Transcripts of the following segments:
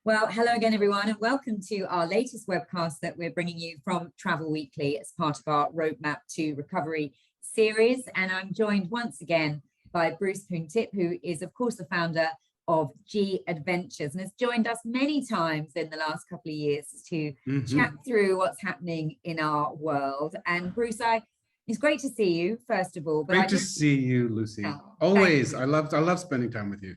Well, hello again, everyone, and welcome to our latest webcast that we're bringing you from Travel Weekly as part of our Roadmap to Recovery series. And I'm joined once again by Bruce Poon Tip, who is, of course, the founder of G Adventures and has joined us many times in the last couple of years to chat through what's happening in our world. And Bruce, it's great to see you, first of all. Great to see you, Lucy. Always. I love spending time with you.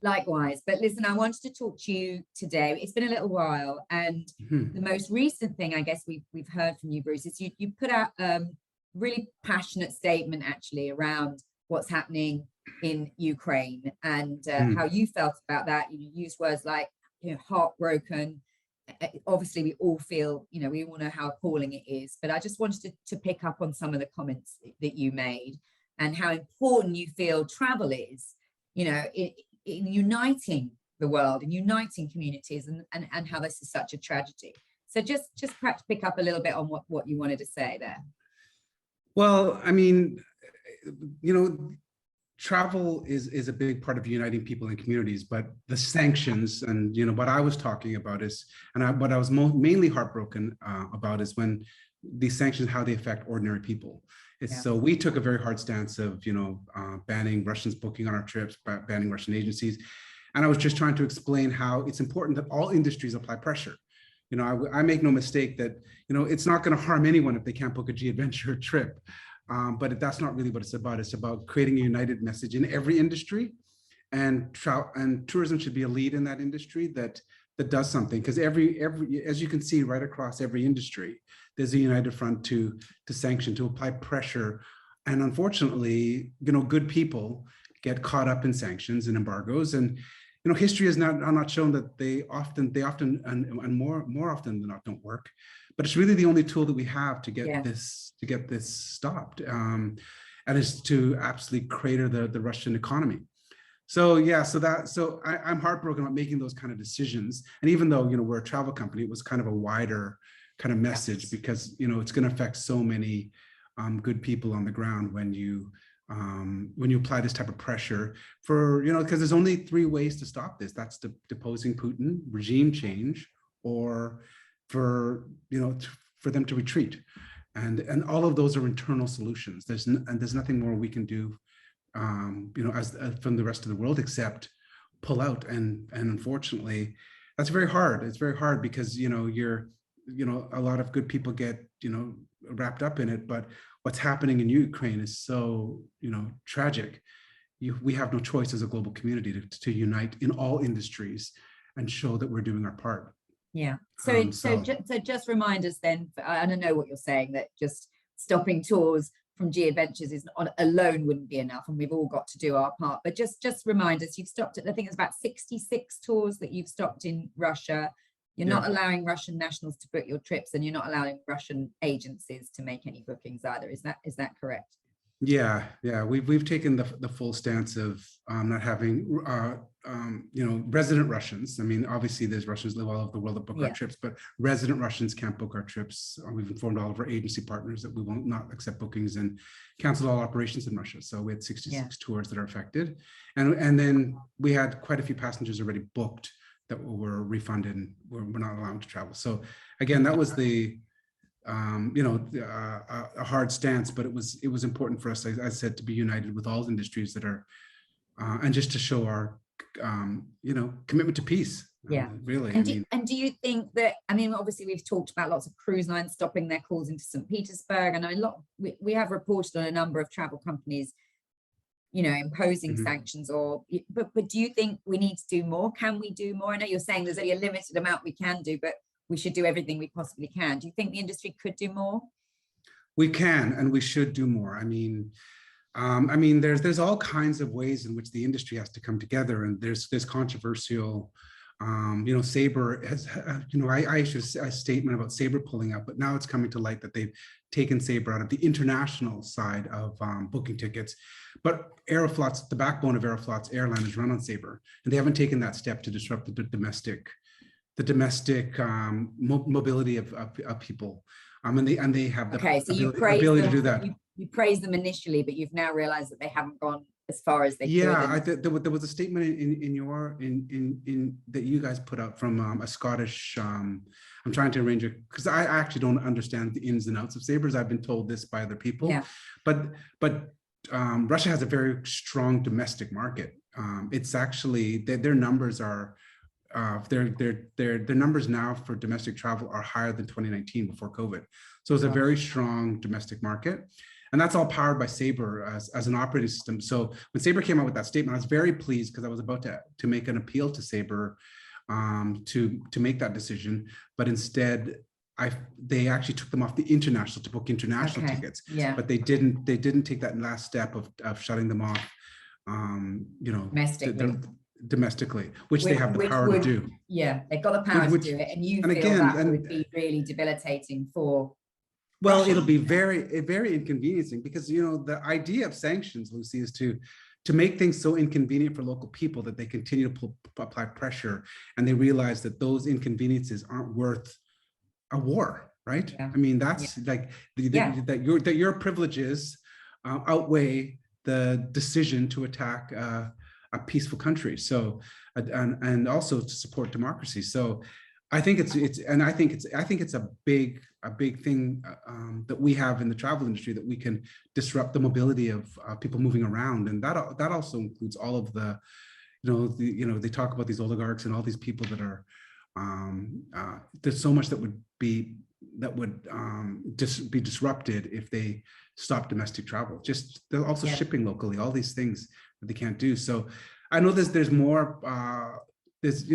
Likewise. But listen, I wanted to talk to you today. It's been a little while, and the most recent thing I guess we've heard from you, Bruce, is you put out a really passionate statement actually around what's happening in Ukraine and how you felt about that. You used words like, heartbroken. Obviously we all feel, we all know how appalling it is, but I just wanted to pick up on some of the comments that you made and how important you feel travel is, in uniting the world and uniting communities, and how this is such a tragedy. So just perhaps pick up a little bit on what you wanted to say there. Well, I mean, travel is a big part of uniting people and communities, but the sanctions and, what I was talking about is, and what I was mainly heartbroken about is when these sanctions, how they affect ordinary people. So we took a very hard stance of, banning Russians booking on our trips, banning Russian agencies. And I was just trying to explain how it's important that all industries apply pressure. I make no mistake that, it's not going to harm anyone if they can't book a G Adventure trip. But that's not really what it's about. It's about creating a united message in every industry, and tourism should be a lead in that industry that does something, because every as you can see right across every industry, there's a united front to sanction, to apply pressure. And unfortunately, good people get caught up in sanctions and embargoes. And history has not shown that they often and more often than not don't work. But it's really the only tool that we have to get this stopped, and is to absolutely crater the Russian economy. So I'm heartbroken about making those kind of decisions. And even though we're a travel company, it was kind of a wider kind of message, because it's going to affect so many good people on the ground when you apply this type of pressure for because there's only three ways to stop this. That's deposing Putin, regime change, or for them to retreat, and all of those are internal solutions. There's nothing more we can do as from the rest of the world except pull out, and unfortunately that's very hard. It's very hard because a lot of good people get wrapped up in it, but what's happening in Ukraine is so tragic. We have no choice as a global community to unite in all industries and show that we're doing our part. Yeah. So just remind us then, I don't know what you're saying, that just stopping tours from G Adventures alone wouldn't be enough, and we've all got to do our part. But just remind us, you've stopped at, I think it's about 66 tours that you've stopped in Russia. You're not allowing Russian nationals to book your trips, and you're not allowing Russian agencies to make any bookings either. Is that correct? Yeah. We've taken the full stance of not having resident Russians. I mean, obviously there's Russians live all over the world that book our trips, but resident Russians can't book our trips. We've informed all of our agency partners that we will not accept bookings and cancel all operations in Russia. So we had 66 tours that are affected, and then we had quite a few passengers already booked that were refunded and we're not allowed to travel. So again, that was a hard stance, but it was important for us, as I said, to be united with all industries that are, and just to show our, commitment to peace. Really. And do you think that, obviously we've talked about lots of cruise lines stopping their calls into St. Petersburg, and we have reported on a number of travel companies, imposing sanctions, but do you think we need to do more? Can we do more? I know you're saying there's only a limited amount we can do, but we should do everything we possibly can. Do you think the industry could do more? We can, and we should do more. There's all kinds of ways in which the industry has to come together, and there's controversial, Sabre has, I issued a statement about Sabre pulling out, but now it's coming to light that they've taken Sabre out of the international side of booking tickets. But Aeroflot's, the backbone of Aeroflot's airline is run on Sabre, and they haven't taken that step to disrupt the domestic mobility of people, and they have the ability to do that. You praised them initially, but you've now realized that they haven't gone as far as they could. Yeah, there was a statement in that you guys put out from a Scottish. I'm trying to arrange it because I actually don't understand the ins and outs of sabers. I've been told this by other people, Yeah. but Russia has a very strong domestic market. It's actually their numbers are. Their numbers now for domestic travel are higher than 2019 before COVID. So it's a very strong domestic market. And that's all powered by Sabre as an operating system. So when Sabre came out with that statement, I was very pleased because I was about to make an appeal to Sabre to make that decision. But instead, they actually took them off the international to book international tickets. Yeah. But they didn't take that last step of shutting them off, domestically, which they have the power to do. Yeah, they've got the power to do it. And you feel that would be really debilitating for Well, Russia. it'll be very inconveniencing because, the idea of sanctions, Lucy, is to make things so inconvenient for local people that they continue to apply pressure and they realize that those inconveniences aren't worth a war, right? Yeah. I mean, that's like that your privileges outweigh the decision to attack a peaceful country. So, and also to support democracy. So, I think it's a big thing that we have in the travel industry, that we can disrupt the mobility of people moving around, and that also includes all of the, they talk about these oligarchs and all these people that are there's so much that would be disrupted if they stop domestic travel. Just they're also shipping locally, all these things that they can't do. So I know there's more. There's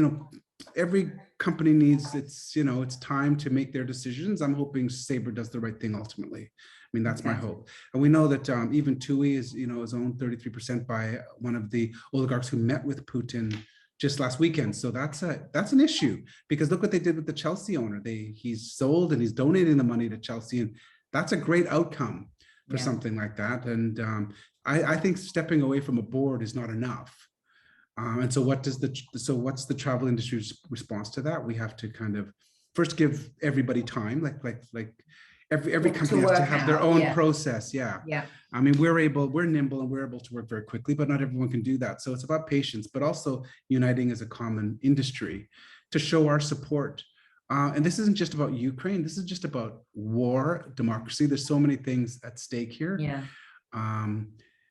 every company needs its time to make their decisions. I'm hoping Sabre does the right thing ultimately. I mean, that's my hope. And we know that even TUI is owned 33% by one of the oligarchs who met with Putin just last weekend. So that's an issue, because look what they did with the Chelsea owner. He's sold and he's donating the money to Chelsea, and that's a great outcome for something like that. And I think stepping away from a board is not enough. And so what's the travel industry's response to that? We have to kind of first give everybody time, like every company has to have their own process. Yeah. I mean, we're nimble and we're able to work very quickly, but not everyone can do that. So it's about patience, but also uniting as a common industry to show our support. And this isn't just about Ukraine. This is just about war, democracy. There's so many things at stake here.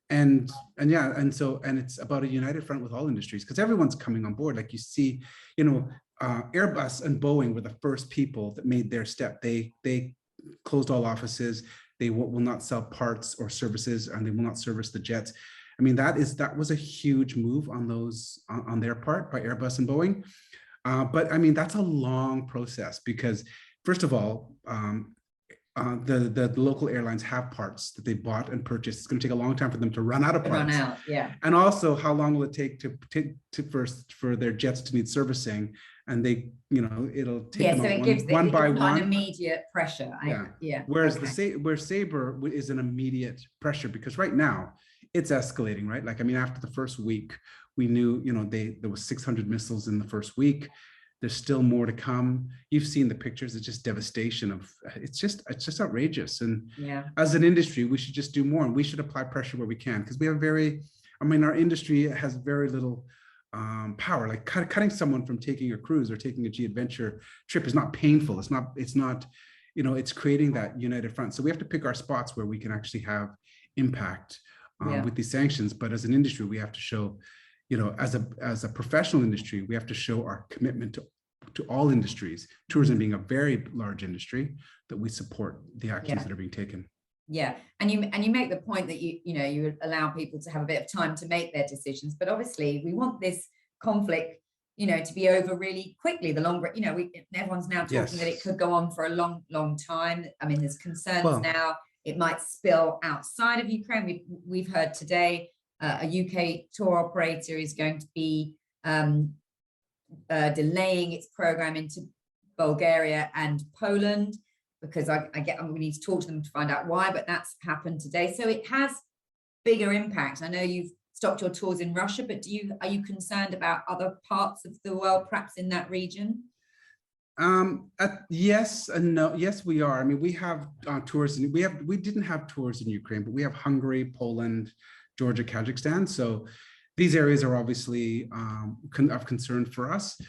And it's about a united front with all industries, because everyone's coming on board. Like you see, Airbus and Boeing were the first people that made their step. They closed all offices. They will not sell parts or services, and they will not service the jets. I mean, that was a huge move on their part by Airbus and Boeing. But I mean, that's a long process, because first of all, the local airlines have parts that they bought and purchased. It's going to take a long time for them to run out of parts. And also, how long will it take for their jets to need servicing? And it'll take them one by one. Immediate pressure. Whereas where Sabre is an immediate pressure, because right now it's escalating, right? Like, I mean, after the first week, we knew, there was 600 missiles in the first week. There's still more to come. You've seen the pictures. It's just devastation it's just outrageous. And as an industry, we should just do more, and we should apply pressure where we can, because we have our industry has very little power. Like cutting someone from taking a cruise or taking a G Adventure trip is not painful. It's not, it's creating that united front. So we have to pick our spots where we can actually have impact with these sanctions. But as an industry, we have to show, as a professional industry, we have to show our commitment to all industries, tourism being a very large industry, that we support the actions that are being taken. And you make the point that you would allow people to have a bit of time to make their decisions, but obviously we want this conflict to be over really quickly. The longer, everyone's now talking that it could go on for a long time. I mean, there's concerns now it might spill outside of Ukraine. We've heard today a UK tour operator is going to be delaying its program into Bulgaria and Poland, because we need to talk to them to find out why, but that's happened today. So it has bigger impact. I know you've stopped your tours in Russia, but are you concerned about other parts of the world, perhaps in that region? Yes and no. Yes, we are. I mean, we have tours. We didn't have tours in Ukraine, but we have Hungary, Poland, Georgia, Kazakhstan. So these areas are obviously of concern for us.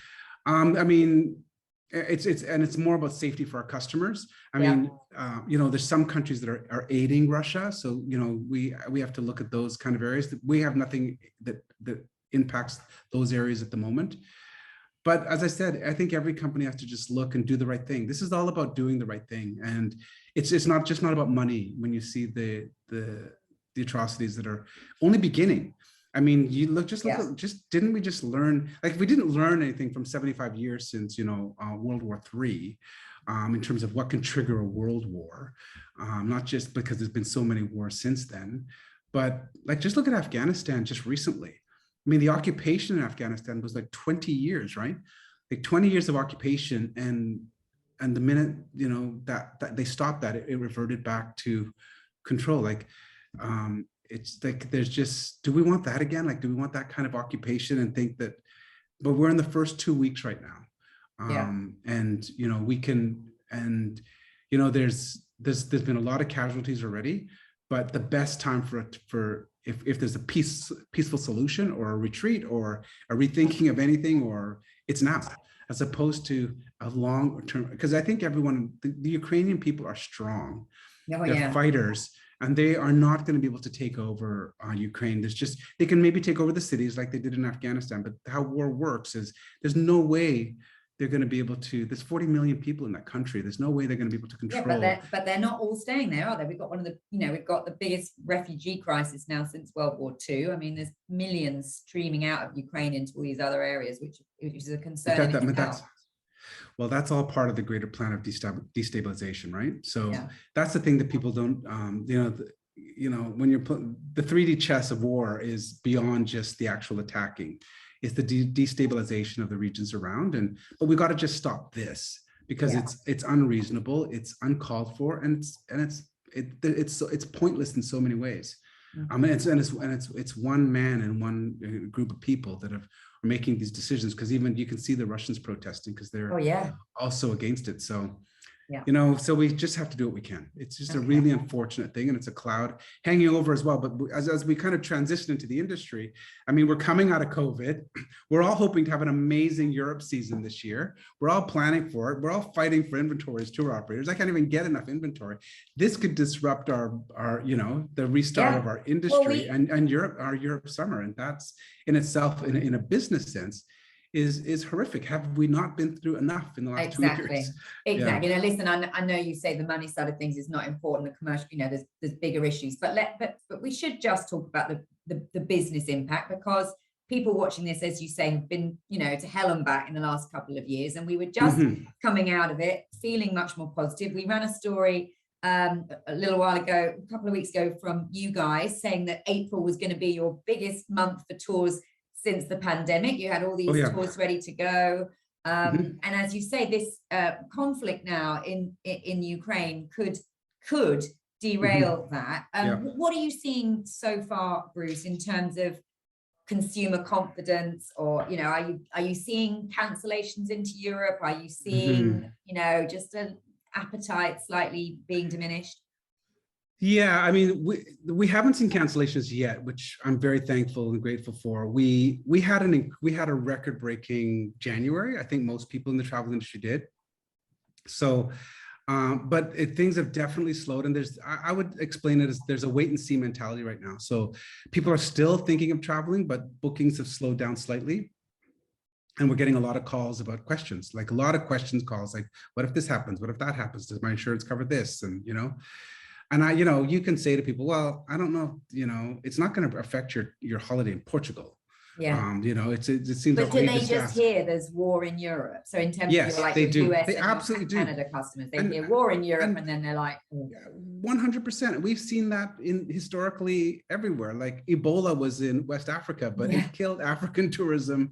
I mean, it's more about safety for our customers. I mean, there's some countries that are aiding Russia. So, we have to look at those kind of areas. We have nothing that impacts those areas at the moment. But as I said, I think every company has to just look and do the right thing. This is all about doing the right thing. And it's not about money when you see the atrocities that are only beginning. I mean, didn't we just learn, like, we didn't learn anything from 75 years since, World War III, in terms of what can trigger a world war, not just because there's been so many wars since then, but like, just look at Afghanistan just recently. I mean, the occupation in Afghanistan was like 20 years, right? Like 20 years of occupation. And the minute, that they stopped that, it reverted back to control. Like, it's like, do we want that again? Like, do we want that kind of occupation and think that, but we're in the first 2 weeks right now. And, we can, and, there's been a lot of casualties already, but the best time for if there's a peaceful solution or a retreat or a rethinking of anything, or it's now, as opposed to a long term, because I think the Ukrainian people are strong. They're fighters, and they are not going to be able to take over Ukraine. They can maybe take over the cities like they did in Afghanistan, but how war works is there's no way they're going to be able to. There's 40 million people in that country. There's no way they're going to be able to control. Yeah, but they're not all staying there, are they? We've got we've got the biggest refugee crisis now since World War II. I mean, there's millions streaming out of Ukraine into all these other areas, which is a concern. That's all part of the greater plan of destabilization, right? So that's the thing that people don't, when you're the 3D chess of war is beyond just the actual attacking. It's the destabilization of the regions around, but we got to just stop this, because it's unreasonable, it's uncalled for, and it's pointless in so many ways. It's one man and one group of people that are making these decisions, because even you can see the Russians protesting because they're also against it. So so we just have to do what we can. It's just a really unfortunate thing, and it's a cloud hanging over as well. But as we kind of transition into the industry, I mean, we're coming out of COVID. We're all hoping to have an amazing Europe season this year. We're all planning for it. We're all fighting for inventories, tour operators. I can't even get enough inventory. This could disrupt our the restart of our industry and our Europe summer. And that's in itself, in a business sense, is horrific. Have we not been through enough in the last 2 years? Exactly. Listen, I know you say the money side of things is not important, the commercial, there's bigger issues, but we should just talk about the business impact, because people watching this, as you say, have been, to hell and back in the last couple of years, and we were just coming out of it feeling much more positive. We ran a story a little while ago, a couple of weeks ago, from you guys saying that April was going to be your biggest month for tours since the pandemic. You had all these tours ready to go. And as you say, this conflict now in Ukraine could derail that. What are you seeing so far, Bruce, in terms of consumer confidence, or are you seeing cancellations into Europe? Are you seeing just an appetite slightly being diminished? Yeah, I mean, we haven't seen cancellations yet, which I'm very thankful and grateful for. We had a record-breaking January. I think most people in the travel industry did. So, but things have definitely slowed, and I would explain it as there's a wait and see mentality right now. So people are still thinking of traveling, but bookings have slowed down slightly. And we're getting a lot of calls about questions, like a lot of calls like, what if this happens? What if that happens? Does my insurance cover this? And, and you can say to people, well, I don't know, it's not going to affect your holiday in Portugal. It seems. But do they just hear there's war in Europe? So in terms of your US they absolutely do. Canada customers, they hear war in Europe, and then they're like, 100%. We've seen that historically everywhere. Like Ebola was in West Africa, but it killed African tourism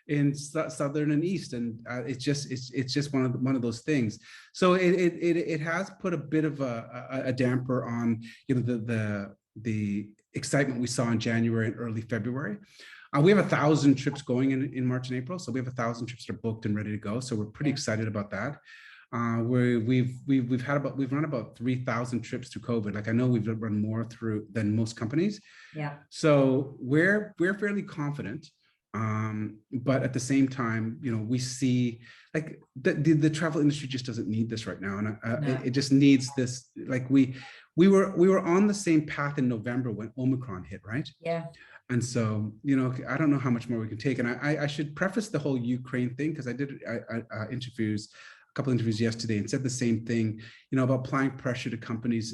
in southern and east, and it's just one of those things. So it has put a bit of a damper on the excitement we saw in January and early February. We have 1,000 trips going in March and April, so we have 1,000 trips that are booked and ready to go. So we're pretty excited about that. where we've run about 3,000 trips through COVID. Like I know we've run more through than most companies. Yeah. So we're fairly confident. But at the same time, we see like the travel industry just doesn't need this right now, and No. it just needs this. Like we were on the same path in November when Omicron hit, right? Yeah. And so, I don't know how much more we can take. And I should preface the whole Ukraine thing, because I did a couple interviews yesterday and said the same thing, about applying pressure to companies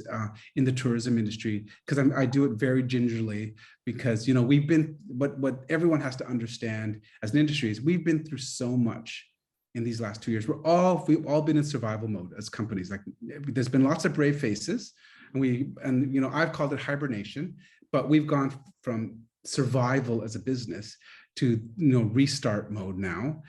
in the tourism industry, because I do it very gingerly, because, we've been, what everyone has to understand as an industry is we've been through so much in these last 2 years. We've all been in survival mode as companies. Like there's been lots of brave faces, and I've called it hibernation, but we've gone from survival as a business to restart mode now,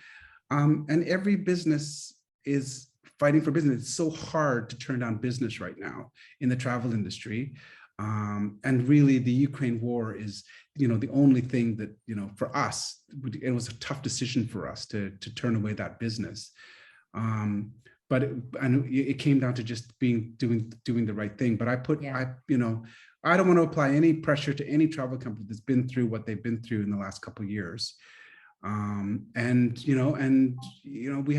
and every business is fighting for business. It's so hard to turn down business right now in the travel industry, and really the Ukraine war is the only thing that for us, it was a tough decision for us to turn away that business, but it came down to just doing the right thing. But I don't want to apply any pressure to any travel company that's been through what they've been through in the last couple of years. We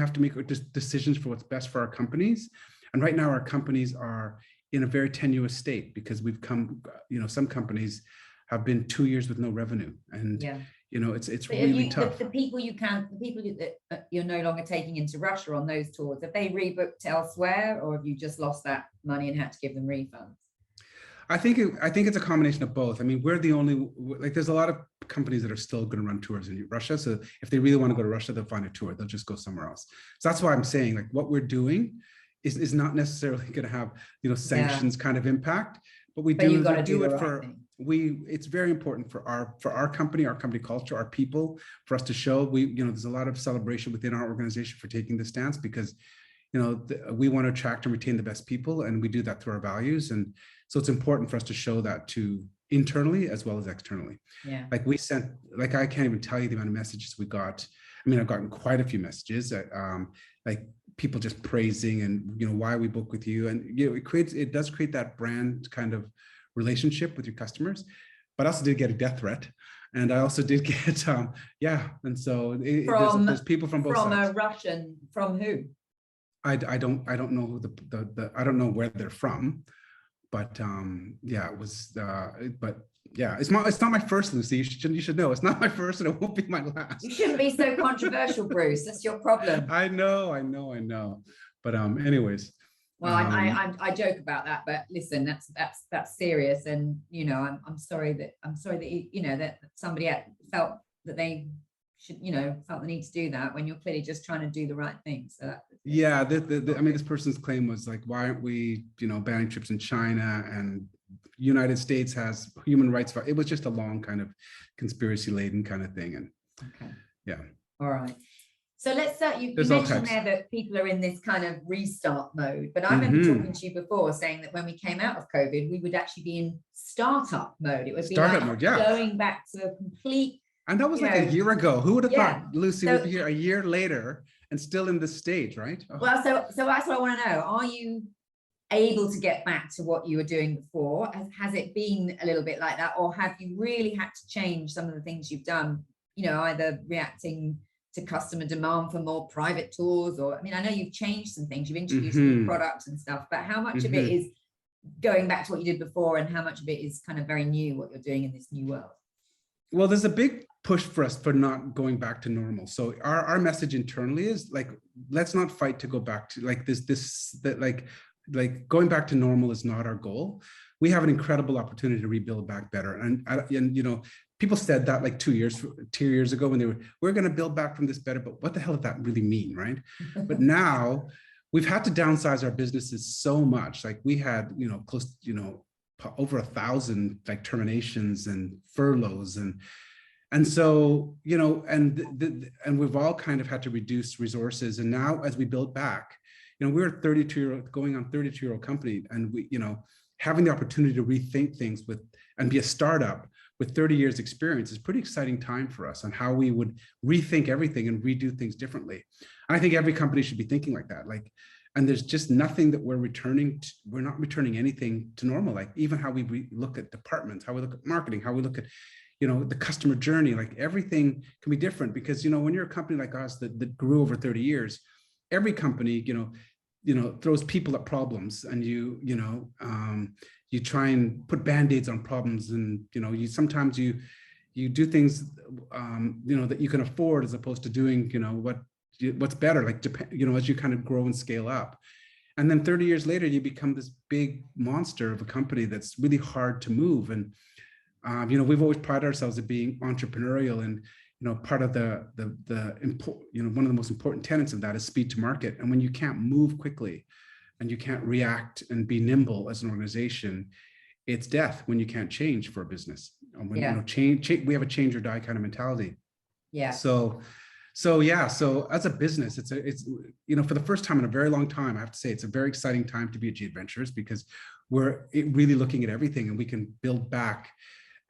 have to make decisions for what's best for our companies. And right now our companies are in a very tenuous state, because we've come, some companies have been 2 years with no revenue, and it's really tough. The people that you're no longer taking into Russia on those tours, have they rebooked elsewhere, or have you just lost that money and had to give them refunds? I think it's a combination of both. I mean, we're the only, like, there's a lot of companies that are still going to run tours in Russia. So if they really want to go to Russia, they'll find a tour. They'll just go somewhere else. So that's why I'm saying, like, what we're doing is not necessarily going to have, sanctions kind of impact, but we do it for, it's very important for our company culture, our people, for us to show there's a lot of celebration within our organization for taking this stance, because we want to attract and retain the best people, and we do that through our values. And so it's important for us to show that to internally as well as externally. Yeah. Like we sent, like, I can't even tell you the amount of messages we got. I mean, I've gotten quite a few messages, like people just praising and, why we book with you. And, it does create that brand kind of relationship with your customers. But I also did get a death threat. And I also did get, and so there's people from both sides. From a Russian, from who? I don't know who I don't know where they're from, but it was, it's not my first, Lucy. You should know, it's not my first, and it won't be my last. You shouldn't be so controversial, Bruce. That's your problem. I know. But anyways. Well, I joke about that, but listen, that's serious, and I'm sorry that that somebody felt that they should felt the need to do that when you're clearly just trying to do the right thing. So I mean, this person's claim was like, why aren't we banning trips in China, and United States has human rights. It was just a long kind of conspiracy laden kind of thing, and all right. So let's you mentioned there that people are in this kind of restart mode, but I remember talking to you before saying that when we came out of COVID, we would actually be in startup mode. It would be going back to a complete. And that was like a year ago. Who would have thought Lucy would be here a year later and still in this stage, right? Oh. Well, so that's what I want to know. Are you able to get back to what you were doing before? Has it been a little bit like that, or have you really had to change some of the things you've done? Either reacting to customer demand for more private tours, or I know you've changed some things. You've introduced new products and stuff, but how much of it is going back to what you did before, and how much of it is kind of very new, what you're doing in this new world? Well, there's a big push for us for not going back to normal. So our message internally is like, let's not fight to go back to like going back to normal is not our goal. We have an incredible opportunity to rebuild back better. And people said that like 2 years ago when we're going to build back from this better, but what the hell did that really mean, right? But now we've had to downsize our businesses so much. Like we had, close, over 1,000 like terminations and furloughs, and so and we've all kind of had to reduce resources. And now as we build back, we're a 32-year-old company, and we having the opportunity to rethink things and be a startup with 30 years experience is pretty exciting time for us on how we would rethink everything and redo things differently. And I think every company should be thinking like that. Like And there's just nothing that we're returning to, we're not returning anything to normal. Like even how we look at departments, how we look at marketing, how we look at, the customer journey, like everything can be different because, when you're a company like us that grew over 30 years, every company, throws people at problems, and you try and put band-aids on problems, and sometimes you do things that you can afford as opposed to doing what's better, like as you kind of grow and scale up. And then 30 years later, you become this big monster of a company that's really hard to move. And we've always prided ourselves at being entrepreneurial, and part of the one of the most important tenets of that is speed to market. And when you can't move quickly and you can't react and be nimble as an organization, it's death when you can't change for a business. And when change, we have a change or die kind of mentality. Yeah. So as a business, it's for the first time in a very long time, I have to say it's a very exciting time to be at G Adventures, because we're really looking at everything, and we can build back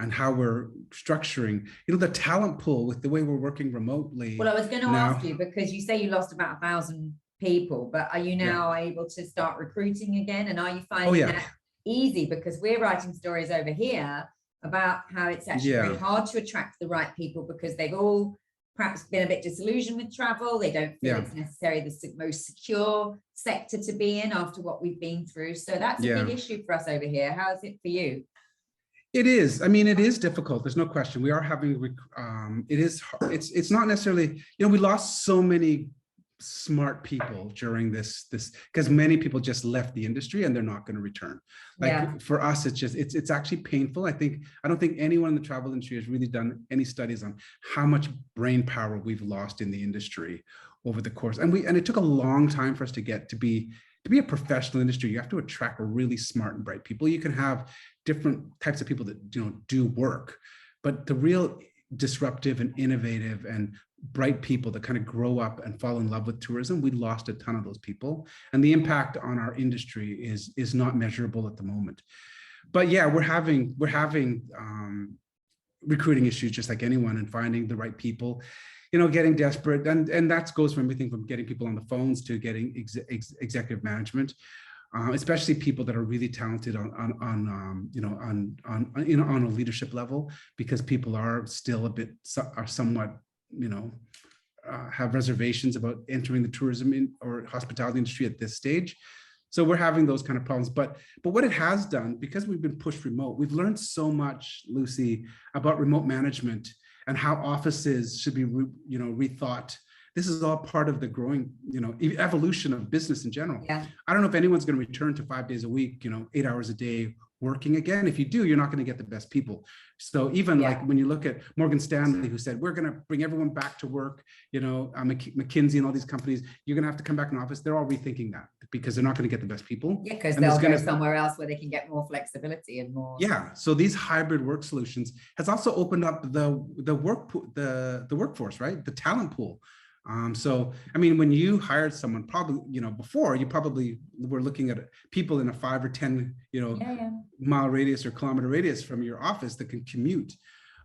and how we're structuring, the talent pool with the way we're working remotely. Well, I was going to ask you, because you say you lost about 1,000 people, but are you now able to start recruiting again? And are you finding that easy? Because we're writing stories over here about how it's actually very hard to attract the right people, because they've all perhaps been a bit disillusioned with travel. They don't feel it's necessarily the most secure sector to be in after what we've been through. So that's a big issue for us over here. How is it for you? It is. I mean, it is difficult. There's no question. We are having, it's not necessarily, we lost so many smart people during this, because many people just left the industry and they're not going to return. Like for us, it's actually painful. I don't think anyone in the travel industry has really done any studies on how much brain power we've lost in the industry over the course. And it took a long time for us to get to be a professional industry. You have to attract really smart and bright people. You can have different types of people that do work, but the real disruptive and innovative and bright people that kind of grow up and fall in love with tourism, we lost a ton of those people, and the impact on our industry is not measurable at the moment. But yeah, we're having recruiting issues just like anyone, and finding the right people, getting desperate, and that goes from everything from getting people on the phones to getting executive management. Especially people that are really talented on a leadership level, because people are still somewhat, have reservations about entering the tourism or hospitality industry at this stage. So we're having those kind of problems. But what it has done, because we've been pushed remote, we've learned so much, Lucy, about remote management and how offices should be, rethought. This is all part of the growing, evolution of business in general. Yeah. I don't know if anyone's going to return to 5 days a week, 8 hours a day working again. If you do, you're not going to get the best people. So even like when you look at Morgan Stanley, who said, we're going to bring everyone back to work, McKinsey and all these companies, you're going to have to come back in office. They're all rethinking that, because they're not going to get the best people. Yeah, because they'll go somewhere else where they can get more flexibility and more. Yeah. So these hybrid work solutions has also opened up the workforce, right? The talent pool. So, I mean, when you hired someone, probably, before, you probably were looking at people in a 5 or 10, mile radius or kilometer radius from your office that can commute.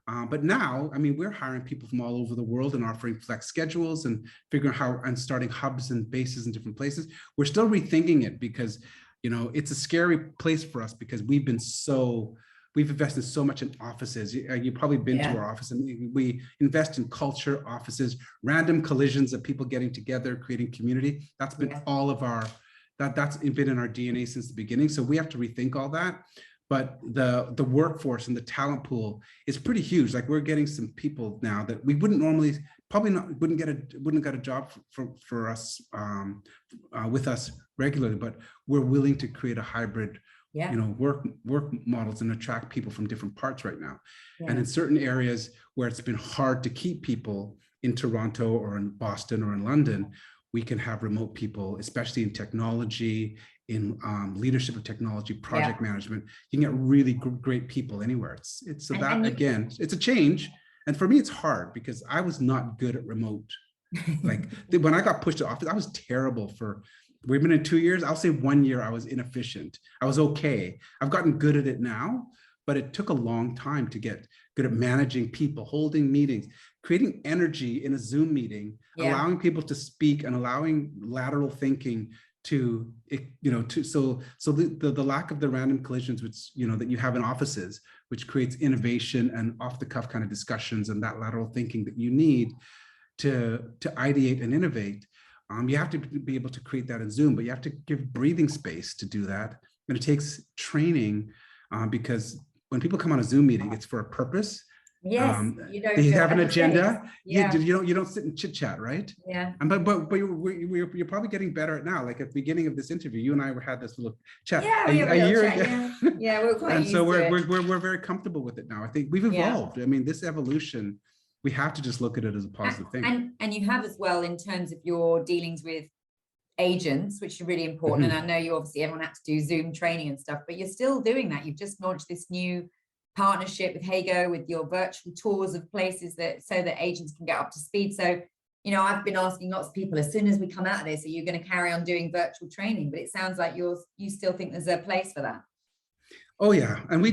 But now, I mean, we're hiring people from all over the world and offering flex schedules and figuring how, and starting hubs and bases in different places. We're still rethinking it, because, it's a scary place for us, because we've invested so much in offices. You've probably been to our office, and we invest in culture, offices, random collisions of people getting together, creating community. That's been all of that's been in our DNA since the beginning. So we have to rethink all that. But the workforce and the talent pool is pretty huge. Like, we're getting some people now that we wouldn't normally, wouldn't get a job for us with us regularly, but we're willing to create a hybrid work models and attract people from different parts right now. And in certain areas where it's been hard to keep people in Toronto or in Boston or in London, we can have remote people, especially in technology, in leadership of technology, project management. You can get really great people anywhere. It's a change. And for me, it's hard, because I was not good at remote. Like, when I got pushed to office, I was terrible we've been in 2 years. I'll say 1 year I was inefficient. I was okay. I've gotten good at it now, but it took a long time to get good at managing people, holding meetings, creating energy in a Zoom meeting, allowing people to speak, and allowing lateral thinking to, the lack of the random collisions, which, that you have in offices, which creates innovation and off the cuff kind of discussions and that lateral thinking that you need to ideate and innovate. You have to be able to create that in Zoom, but you have to give breathing space to do that. And it takes training, because when people come on a Zoom meeting, it's for a purpose. Yes, they have an agenda. Yeah. You don't sit and chit chat, right? Yeah. And but you're probably getting better at now. Like at the beginning of this interview, you and I had this little chat. Yeah, we have a year ago. Yeah, we're quite and used so to it. we're very comfortable with it now. I think we've evolved. I mean, this evolution, we have to just look at it as a positive thing. And you have as well in terms of your dealings with agents, which are really important. And I know you obviously everyone had to do Zoom training and stuff, but you're still doing that. You've just launched this new partnership with Hago, with your virtual tours of places so that agents can get up to speed. So, I've been asking lots of people, as soon as we come out of this, are you going to carry on doing virtual training? But it sounds like you still think there's a place for that. Oh yeah, and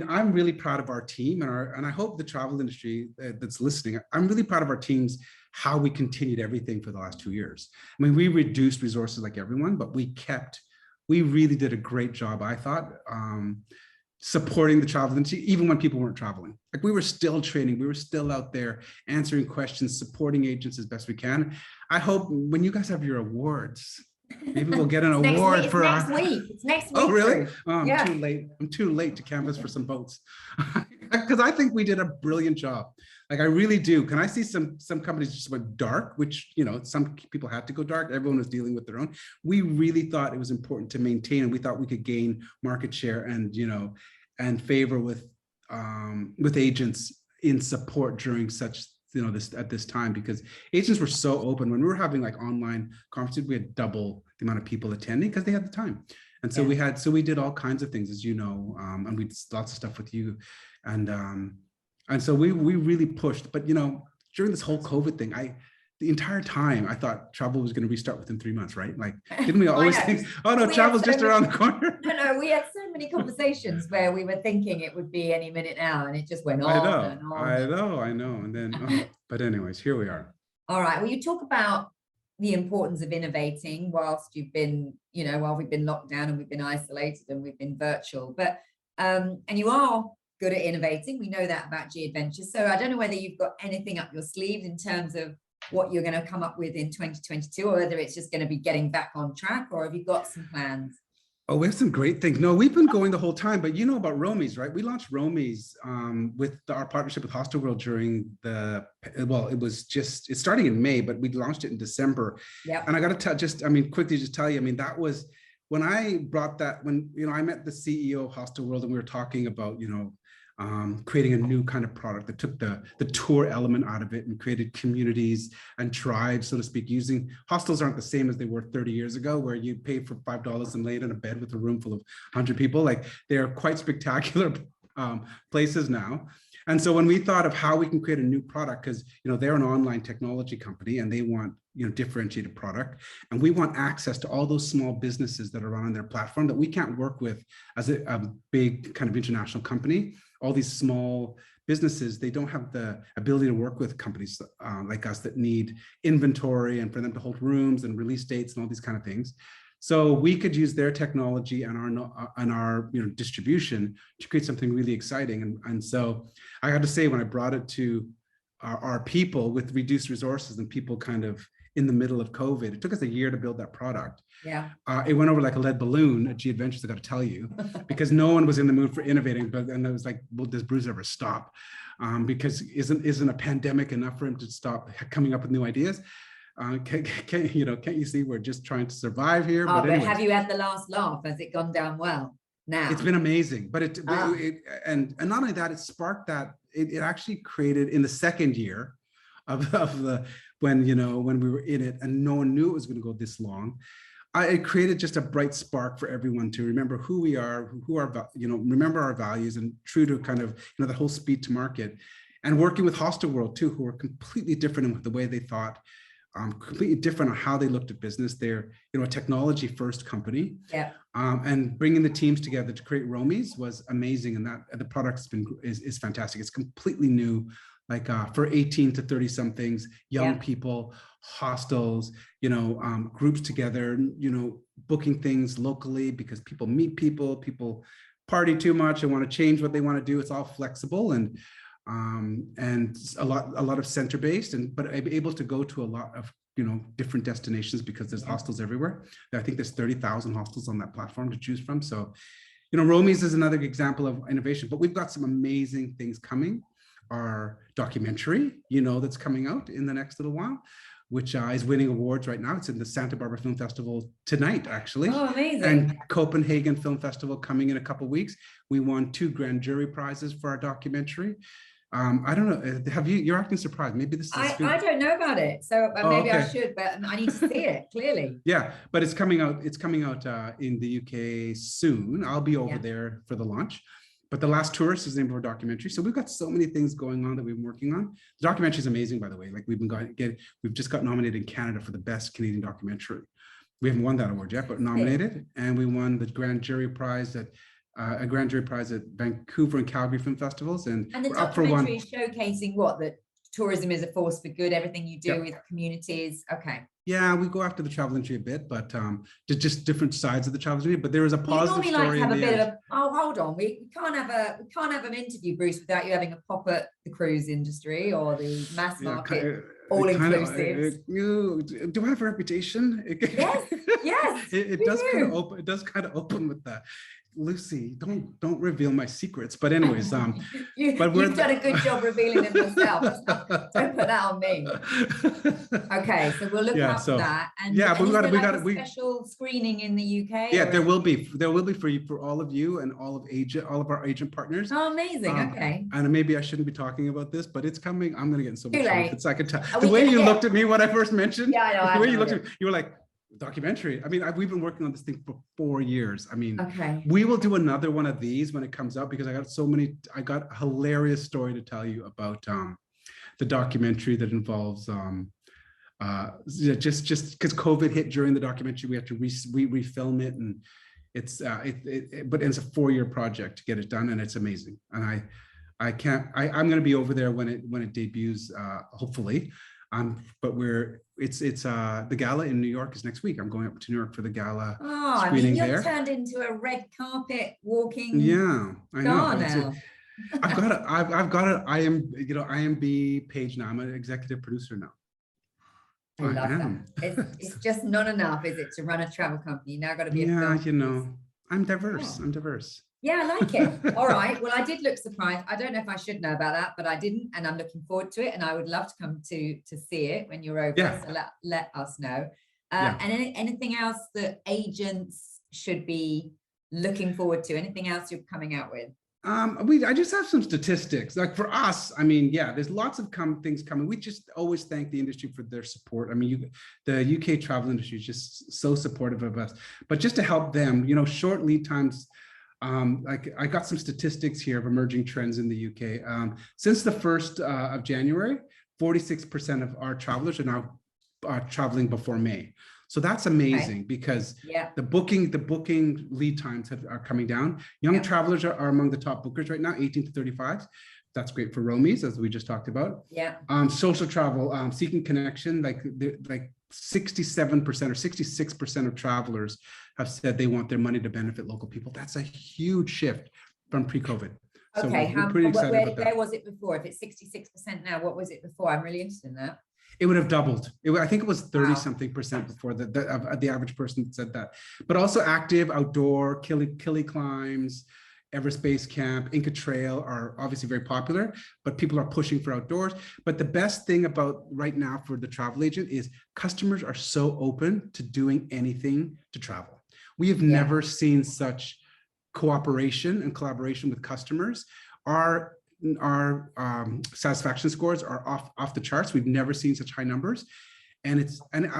I'm really proud of our team and I hope the travel industry that's listening. I'm really proud of our teams, how we continued everything for the last 2 years. I mean, we reduced resources like everyone, but we really did a great job, I thought, supporting the travel industry, even when people weren't traveling. Like we were still training, we were still out there answering questions, supporting agents as best we can. I hope when you guys have your awards, maybe we'll get an award for next week. It's next week. Oh, really? Oh, I'm too late. I'm too late to canvas for some boats because I think we did a brilliant job. Like I really do. Can I see some companies just went dark, which, some people had to go dark. Everyone was dealing with their own. We really thought it was important to maintain, and we thought we could gain market share and, and favor with agents in support during such, at this time, because agents were so open. When we were having like online conferences, we had double the amount of people attending because they had the time. And so we did all kinds of things, as you know, and we did lots of stuff with you. And so we really pushed, but during this whole COVID thing, the entire time I thought travel was going to restart within 3 months, right? Like, didn't we always think, oh no, travel's just around the corner? No, we had so many conversations where we were thinking it would be any minute now, and it just went on and on. I know. And then, but anyways, here we are. All right. Well, you talk about the importance of innovating whilst you've been, while we've been locked down and we've been isolated and we've been virtual, but, and you are good at innovating. We know that about G Adventures. So I don't know whether you've got anything up your sleeves in terms of what you're going to come up with in 2022, or whether it's just going to be getting back on track, or have you got some plans? Oh, we have some great things. No, we've been going the whole time, but you know about Romies, right? We launched Romies with our partnership with Hostelworld during it's starting in May, but we launched it in December. Yeah. And I got to quickly tell you, that was when I brought that, I met the CEO of Hostelworld and we were talking about, creating a new kind of product that took the tour element out of it and created communities and tribes, so to speak. Using hostels aren't the same as they were 30 years ago, where you paid for $5 and laid in a bed with a room full of 100 people. Like, they're quite spectacular places now. And so when we thought of how we can create a new product, because they're an online technology company and they want differentiated product, and we want access to all those small businesses that are on their platform that we can't work with as a big kind of international company. All these small businesses, they don't have the ability to work with companies like us that need inventory and for them to hold rooms and release dates and all these kind of things. So we could use their technology and our distribution to create something really exciting. And so I had to say, when I brought it to our people with reduced resources and people kind of in the middle of COVID, it took us a year to build that product. Yeah. It went over like a lead balloon at G Adventures, I got to tell you, because no one was in the mood for innovating. And it was like, well, does Bruce ever stop? Because isn't a pandemic enough for him to stop coming up with new ideas? Can't you see we're just trying to survive here? But have you had the last laugh? Has it gone down well now? It's been amazing, but and not only that, it sparked that. It actually created in the second year of when we were in it and no one knew it was going to go this long. It created just a bright spark for everyone to remember who we are, remember our values, and true to kind of the whole speed to market. And working with Hostelworld too, who are completely different in the way they thought. Completely different on how they looked at business. They're, a technology first company. Yeah. And bringing the teams together to create Romies was amazing. And that the product is fantastic. It's completely new. like for 18 to 30 somethings, young Yeah. people, hostels, groups together, booking things locally because people meet people party too much and want to change what they want to do. It's all flexible and a lot of center based, but I'm able to go to a lot of different destinations because there's hostels everywhere. I think there's 30,000 hostels on that platform to choose from. So, Romies is another example of innovation, but we've got some amazing things coming. Our documentary, that's coming out in the next little while, which is winning awards right now. It's in the Santa Barbara Film Festival tonight, actually. Oh, amazing. And Copenhagen Film Festival coming in a couple of weeks. We won 2 grand jury prizes for our documentary. I don't know. You're acting surprised. Maybe this is I don't know about it. So maybe I should, but I need to see it clearly. Yeah, but it's coming out. It's coming out in the UK soon. I'll be over there for the launch. But The Last Tourist is the name of our documentary. So we've got so many things going on that we've been working on. The documentary is amazing, by the way. Like we've just got nominated in Canada for the best Canadian documentary. We haven't won that award yet, but nominated, and we won the grand jury prize at Vancouver and Calgary Film Festivals. And the documentary is showcasing that tourism is a force for good, everything you do with communities. Okay. Yeah, we go after the travel industry a bit, but just different sides of the travel industry. But there is a positive story. Like to have a bit of hold on. We can't have an interview, Bruce, without you having a pop at the cruise industry or the mass market all inclusive. Do I have a reputation? Yes. It does kind of open with that. Lucy, don't reveal my secrets. But anyways, you've done a good job revealing them yourself. Don't put that on me. Okay, so we'll look out for that. And but we got a special screening in the UK. Yeah, there will be for all of you and all of our agent partners. Oh, amazing. Okay. And maybe I shouldn't be talking about this, but it's coming. I'm gonna get in so much trouble. It's like the way you looked at me when I first mentioned. Yeah, I know. The way you looked at me, you were like, documentary. I mean, we've been working on this thing for 4 years. I mean, we will do another one of these when it comes out because I got a hilarious story to tell you about the documentary that involves just because COVID hit during the documentary, we have to refilm it, and but it's a 4-year project to get it done, and it's amazing. And I'm going to be over there when it debuts, hopefully. But it's the gala in New York is next week. I'm going up to New York for the gala screening there. You're turned into a red carpet walking. Yeah, I know. Now. I've got it. I am, IMB page now. I'm an executive producer now. I love that. It's just not enough, is it, to run a travel company? You now got to be I'm diverse. I'm diverse. Yeah, I like it. All right. Well, I did look surprised. I don't know if I should know about that, but I didn't, and I'm looking forward to it. And I would love to come to see it when you're over. Yeah. So let us know. And anything else that agents should be looking forward to? Anything else you're coming out with? I just have some statistics. Like for us, I mean, there's lots of things coming. We just always thank the industry for their support. I mean, the UK travel industry is just so supportive of us. But just to help them, short lead times. Like I got some statistics here of emerging trends in the UK. Since the 1st of January, 46% of our travelers are now traveling before May. So that's amazing because the booking lead times are coming down. Young travelers are among the top bookers right now, 18 to 35. That's great for Romies, as we just talked about. Social travel, seeking connection, like 67% or 66% of travelers have said they want their money to benefit local people. That's a huge shift from pre-COVID. Okay, so we're pretty excited about that. Where was it before? If it's 66% now, what was it before? I'm really interested in that. It would have doubled. I think it was 30-something% before the average person said that. But also active, outdoor, Killy climbs, Everest Base Camp, Inca Trail are obviously very popular, but people are pushing for outdoors. But the best thing about right now for the travel agent is customers are so open to doing anything to travel. We have never seen such cooperation and collaboration with customers. Our satisfaction scores are off the charts. We've never seen such high numbers. And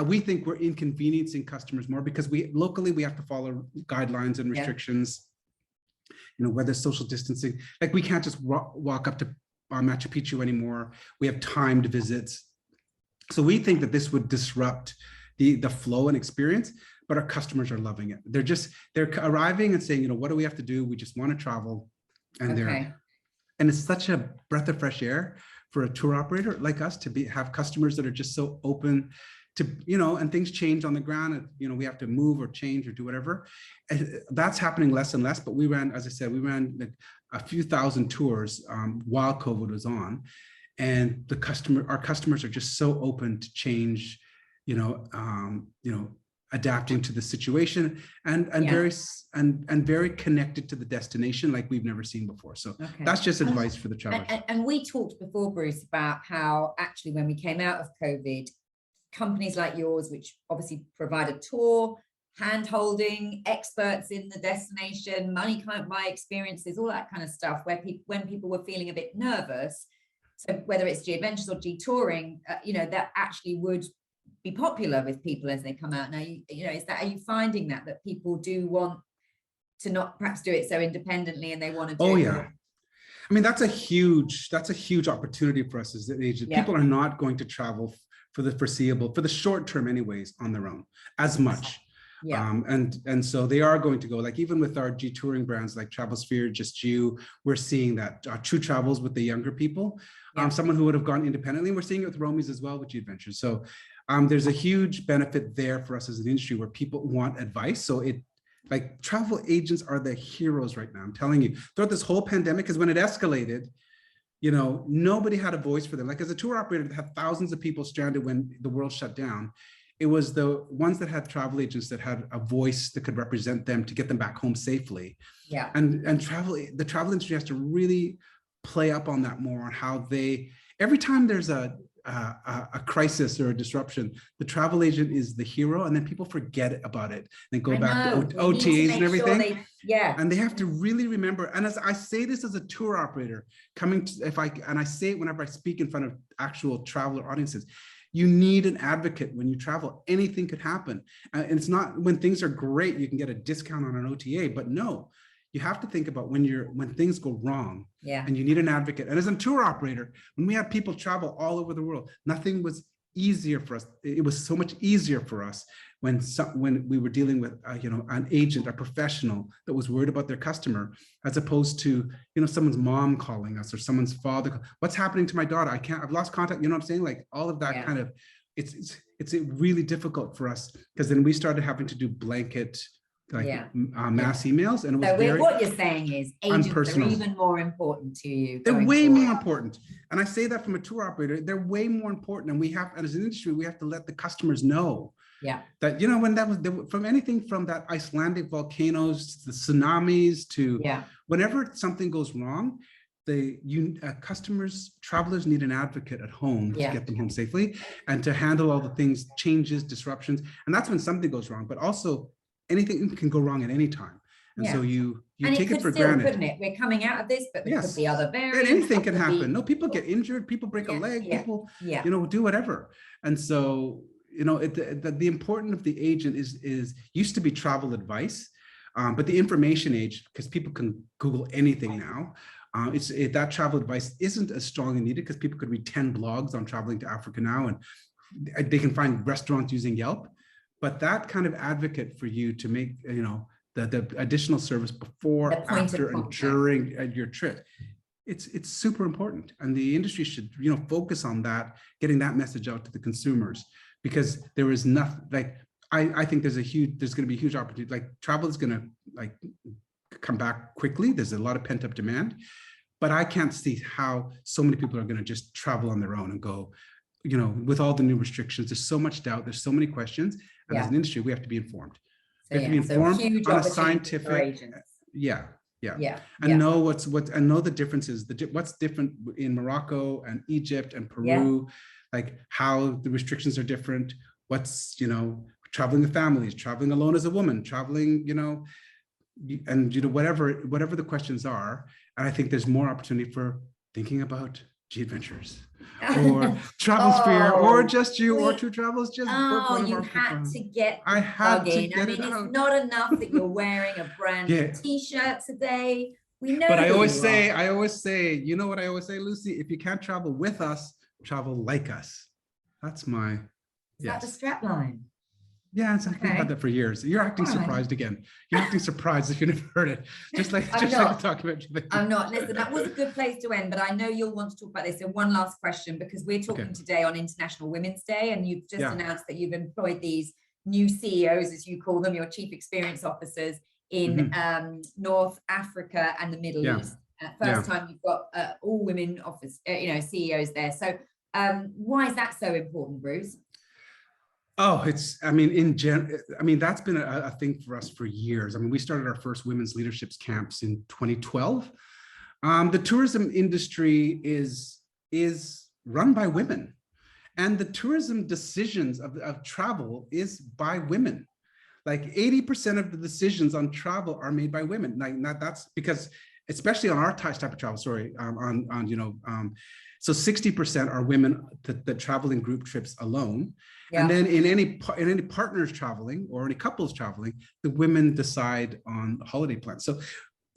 we think we're inconveniencing customers more because locally we have to follow guidelines and restrictions. Whether social distancing, like we can't just walk up to Machu Picchu anymore. We have timed visits. So we think that this would disrupt the flow and experience, but our customers are loving it. They're arriving and saying, what do we have to do? We just want to travel. And and it's such a breath of fresh air for a tour operator like us to have customers that are just so open to, and things change on the ground, and, we have to move or change or do whatever. And that's happening less and less, but we ran, as I said, like a few thousand tours while COVID was on. And our customers are just so open to change, adapting to the situation and very connected to the destination like we've never seen before. So that's just advice for the travelers. And we talked before, Bruce, about how actually when we came out of COVID, companies like yours, which obviously provide a tour, hand-holding, experts in the destination, money can't buy experiences, all that kind of stuff, when people were feeling a bit nervous, so whether it's G Adventures or G Touring, that actually would be popular with people as they come out. Now, are you finding that people do want to not perhaps do it so independently, and they want to do Oh yeah. I mean, that's a huge opportunity for us as an agent. Yeah. People are not going to travel for the short term anyways on their own as much. Yeah. And so they are going to go, like, even with our G Touring brands like TravelSphere, Just You, we're seeing that True Travels with the younger people, someone who would have gone independently. We're seeing it with Romies as well with G Adventures. So there's a huge benefit there for us as an industry where people want advice. So like, travel agents are the heroes right now. I'm telling you, throughout this whole pandemic, because when it escalated, nobody had a voice for them. Like, as a tour operator that had thousands of people stranded when the world shut down, it was the ones that had travel agents that had a voice that could represent them to get them back home safely. Yeah. And the travel industry has to really play up on that more, on how every time there's a crisis or a disruption, the travel agent is the hero, and then people forget about it and go back to OTAs and everything. And they have to really remember. And as I say this as a tour operator, and I say it whenever I speak in front of actual traveler audiences, you need an advocate when you travel. Anything could happen. And it's not when things are great, you can get a discount on an OTA, but no, you have to think about when things go wrong, and you need an advocate. And as a tour operator, when we had people travel all over the world, nothing was easier for us. It was so much easier for us when we were dealing with an agent, a professional that was worried about their customer, as opposed to someone's mom calling us or someone's father. What's happening to my daughter? I've lost contact. You know what I'm saying? Like, all of that kind of, it's really difficult for us, because then we started having to do blanket mass emails, and it was what you're saying is agents are even more important to you. They're way more important, and I say that from a tour operator. They're way more important, and we have, as an industry, we have to let the customers know that when from anything from that Icelandic volcanoes to the tsunamis to whenever something goes wrong, travelers need an advocate at home to get them home safely and to handle all the things, changes, disruptions, and that's when something goes wrong. But also, anything can go wrong at any time. And so you take it for granted. Couldn't it? We're coming out of this, but there could be other variants. And anything can happen. No, people get injured, people break a leg, people, do whatever. And so, the importance of the agent used to be travel advice, but the information age, because people can Google anything now, that travel advice isn't as strongly needed, because people could read 10 blogs on traveling to Africa now, and they can find restaurants using Yelp. But that kind of advocate for you to make, the additional service before, after, and during your trip, it's super important. And the industry should, focus on that, getting that message out to the consumers, because there is nothing like, I think there's going to be a huge opportunity. Like, travel is going to come back quickly. There's a lot of pent up demand, but I can't see how so many people are going to just travel on their own and go, with all the new restrictions. There's so much doubt. There's so many questions. And as an industry, we have to be informed. We have to be informed on a scientific, and know and know the differences, what's different in Morocco and Egypt and Peru, like how the restrictions are different. What's, traveling with families, traveling alone as a woman, traveling, and whatever the questions are. And I think there's more opportunity for thinking about G Adventures or TravelSphere or Just You or True Travels. Just you had to get I had to get I mean, it's out. Not enough that you're wearing a brand new t-shirt today. We know. But I always say, you know what I always say, Lucy? If you can't travel with us, travel like us. That's my Is that the strap line? Yeah, exactly. We've had that for years. You're acting surprised again. You're acting surprised if you never heard it. Just like the documentary. I'm not. Listen, that was a good place to end, but I know you'll want to talk about this. So one last question, because we're talking today on International Women's Day, and you've just announced that you've employed these new CEOs, as you call them, your chief experience officers in North Africa and the Middle East. First time you've got all women office, CEOs there. So why is that so important, Bruce? Oh, I mean, that's been a thing for us for years. I mean, we started our first women's leaderships camps in 2012. The tourism industry is run by women, and the tourism decisions of travel is by women. Like 80% of the decisions on travel are made by women. Like that's because, especially on our type of travel, so 60% are women that travel in group trips alone. And then in any partners traveling or any couples traveling, the women decide on holiday plans. So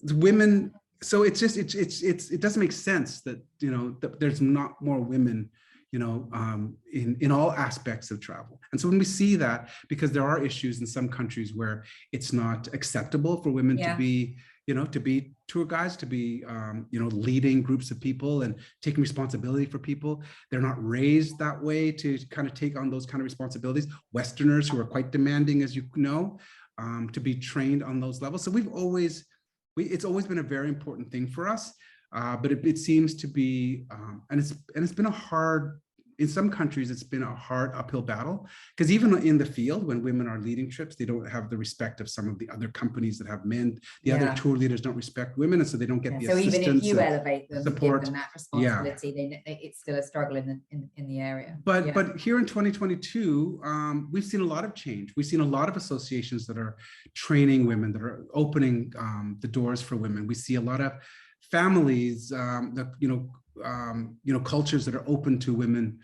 the women, so it doesn't make sense that, that there's not more women, in all aspects of travel. And so when we see that, because there are issues in some countries where it's not acceptable for women to be, to be tour guides, to be, leading groups of people and taking responsibility for people. They're not raised that way to kind of take on those kind of responsibilities. Westerners who are quite demanding, as you know, to be trained on those levels. So it's always been a very important thing for us. But it seems to be, and it's been in some countries, it's been a hard uphill battle, because even in the field, when women are leading trips, they don't have the respect of some of the other companies that have men. The other tour leaders don't respect women, and so they don't get the assistance. So even if you elevate them, support, give them that responsibility, it's still a struggle in the area. But here in 2022, we've seen a lot of change. We've seen a lot of associations that are training women, that are opening the doors for women. We see a lot of families, cultures that are open to women,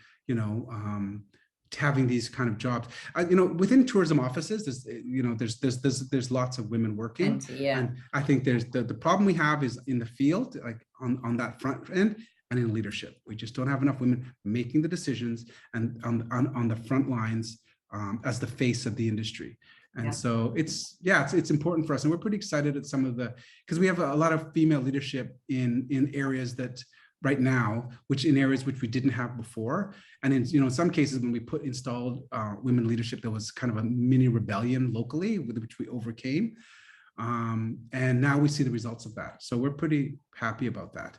having these kind of jobs. Within tourism offices, there's lots of women working. And I think there's the problem we have is in the field, like on that front end, and in leadership. We just don't have enough women making the decisions and on the front lines as the face of the industry. And so it's important for us. And we're pretty excited at because we have a lot of female leadership in areas that right now, in areas which we didn't have before. And in some cases, when we installed women leadership, there was kind of a mini rebellion locally, which we overcame. And now we see the results of that. So we're pretty happy about that.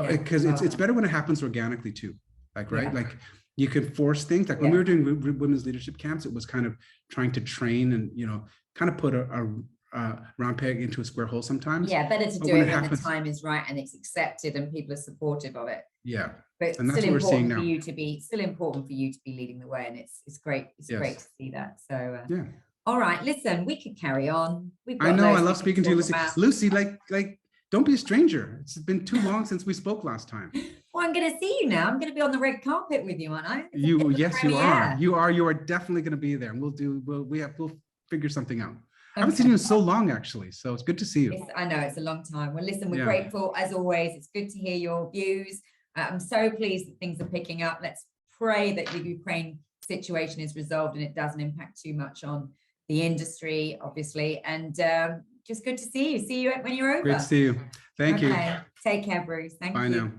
Because it's better when it happens organically too. Like you can force things. Like when we were doing women's leadership camps, it was kind of trying to train and, kind of put a round peg into a square hole sometimes. Yeah, better to do it when the time is right and it's accepted and people are supportive of it. Yeah. But and that's what we're seeing now. Still important for you to be leading the way. And it's great. It's great to see that. So all right, listen, we could carry on. I know, I love speaking to you, Lucy. Lucy, like, don't be a stranger. It's been too long since we spoke last time. Well, I'm going to see you now. I'm going to be on the red carpet with you, aren't I? Yes, you are. You are definitely going to be there. And we'll figure something out. I haven't seen you in so long, actually. So it's good to see you. I know, it's a long time. Well, listen, we're grateful as always. It's good to hear your views. I'm so pleased that things are picking up. Let's pray that the Ukraine situation is resolved and it doesn't impact too much on the industry, obviously. And just good to see you. See you when you're over. Great to see you. Thank you. Take care, Bruce. Thank you. Bye now.